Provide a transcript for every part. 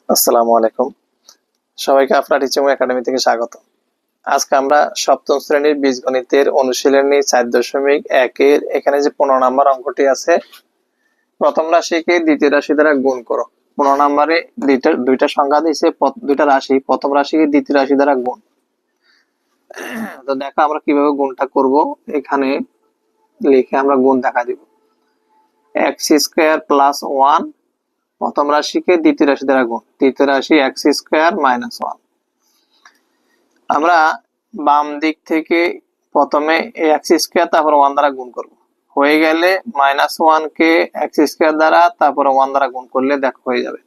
আসসালামু আলাইকুম। সবাইকে আপনার টিচিং একাডেমি থেকে স্বাগত। আজকে আমরা সপ্তম শ্রেণীর বীজগণিতের অনুশীলনী 4.1 এর এখানে যে 15 নম্বর অঙ্কটি আছে, প্রথম রাশিকে দ্বিতীয় রাশি দ্বারা গুণ করো। 15 নম্বরে দুইটা সংখ্যা দিয়েছে, দুইটা রাশি, প্রথম রাশিকে দ্বিতীয় রাশি দ্বারা গুণ। তো দেখো আমরা কিভাবে গুণটা করব। এখানে লিখে আমরা গুণ দেখা দিব। x স্কয়ার প্লাস 1 প্রথম রাশিকে দ্বিতীয় রাশি দ্বারা গুণ, দ্বিতীয় রাশি x স্কয়ার মাইনাস 1। আমরা বাম দিক থেকে প্রথমে x স্কয়ার তারপর 1 দ্বারা গুণ করব। হয়ে গেলে -1 কে x স্কয়ার দ্বারা তারপর 1 দ্বারা গুণ করলে দেখো হয়ে যাবে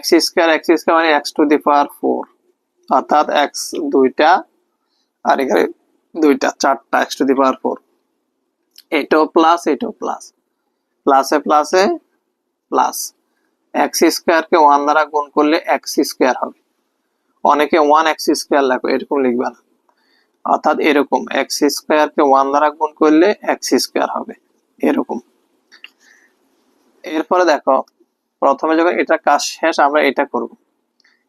x স্কয়ার মানে x টু দি পাওয়ার 4, অর্থাৎ x দুইটা আর এখানে দুইটা, চারটা x টু দি পাওয়ার 4। এটাও প্লাস, এটাও প্লাস, প্লাসে প্লাসে প্লাস। x স্কয়ার কে 1 দ্বারা গুণ করলে x স্কয়ার হবে। অনেকে 1x স্কয়ার লেখো, এরকম লিখবে না, অর্থাৎ এরকম x স্কয়ার কে 1 দ্বারা গুণ করলে x স্কয়ার হবে, এরকম। এরপরে দেখো প্রথমে যখন এটা কাজ শেষ আমরা এটা করব।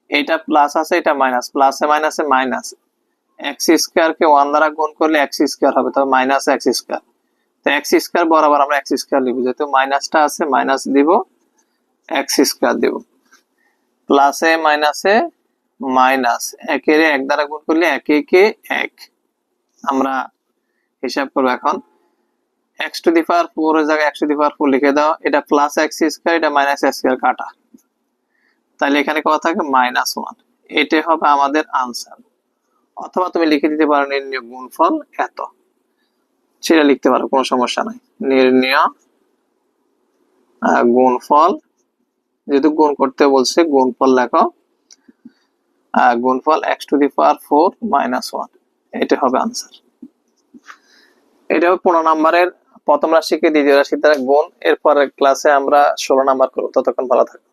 এটা প্লাস আছে, এটা মাইনাস, প্লাসে মাইনাসে মাইনাস। x স্কয়ার কে 1 দ্বারা গুণ করলে x স্কয়ার হবে, তবে মাইনাস x স্কয়ার। তো x স্কয়ার বরাবর আমরা x স্কয়ার লিখব, যেহেতু মাইনাসটা আছে মাইনাস দিব, x স্কয়ার দেব। প্লাসে মাইনাসে মাইনাস, একের 1 দ্বারা গুণ করলে 1 একে 1। আমরা হিসাব করব এখন। x টু দি পাওয়ার 4 এর জায়গায় x টু দি পাওয়ার 4 লিখে দাও। এটা প্লাস x স্কয়ার, এটা মাইনাস x স্কয়ার কাটা, তাহলে এখানে কত থাকে -1। এটাই হবে আমাদের আনসার। অথবা তুমি লিখে দিতে পারো নির্ণয় গুণফল এত, সেটা লিখতে পারো, কোনো সমস্যা নাই। নির্ণয় গুণফল, যেহেতু গুণ করতে বলছে গুণফল লেখো, গুণফল x টু দি পাওয়ার 4 -1, এটা হবে আনসার। এটা হবে 15 নম্বরের প্রথম রাশিকে দ্বিতীয় রাশি দ্বারা গুণ। এরপরের ক্লাসে আমরা 16 নাম্বার করব। ততক্ষণ ভালো থাকো।